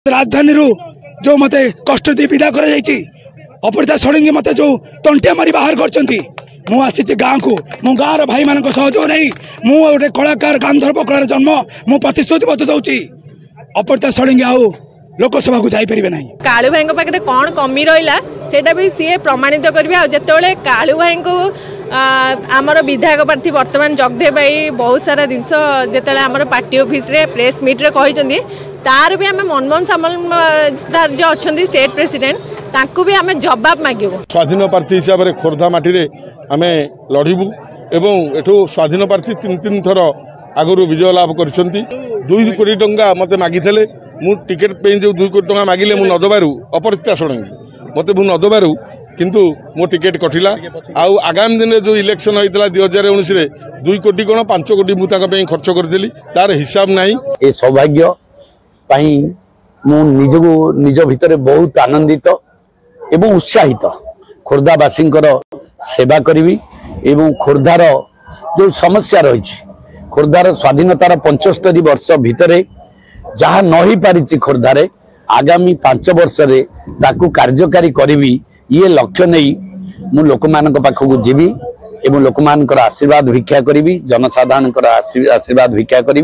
राजधानी जो मत कष्ट दी विदा कर अपरिता षडंगी मत जो तंटिया मारी बाहर कर गाँ को मो गाँव भाई मान सहयोग नहीं मुझे कलाकार गांधर्व कलार जन्म मु प्रतिश्रुतिबद्ध दूसरी अपरिता षडंगी आउ लोकसभा को जापर ना कालू भाई पाखे कौन कमी रहा सेटा भी सी प्रमाणित करेंगे जिते कालू भाई को आमर विधायक प्रार्थी बर्तमान जगदेव भाई बहुत सारा जिनस जो आम पार्टी ऑफिस रे प्रेस मीट रे कहते तार भी आम मनमोहन सामल सर जो अच्छा स्टेट प्रेसिडेंट तांकु भी आम जवाब मांगू स्वाधीन प्रार्थी हिसाब से खोर्धा माटी आम लड़बू एवं एठू स्वाधीन प्रार्थी तीन तीन थर आगु विजय लाभ कर 2 कोटी टंका मत मागी मु टिकेट पे जो 2 कोटी टंका मागिले मु नदबारू अपरिता षडंगी मत मु नदबारू किंतु मो टिकेट कटिला आउ आगामी दिन जो इलेक्शन होता 2019 रे 2 कोटी कौन 5 कोटी मुझे खर्च करी तार हिसाब ना ये सौभाग्य मु निज भितर बहुत आनंदित एवं उत्साहित खोर्धावासी सेवा करी एवं खोर्धार जो समस्या रही खोर्धार स्वाधीनतार 75 वर्ष भितर जहाँ नही पारिछि खोर्धारे आगामी 5 वर्ष रे ताकू कार्यकारी करी ये लक्ष्य नहीं मु लोक मान पाखक जीवी एवं लोक मान आशीर्वाद भिक्षा करी जनसाधारण आशीर्वाद भिक्षा करी।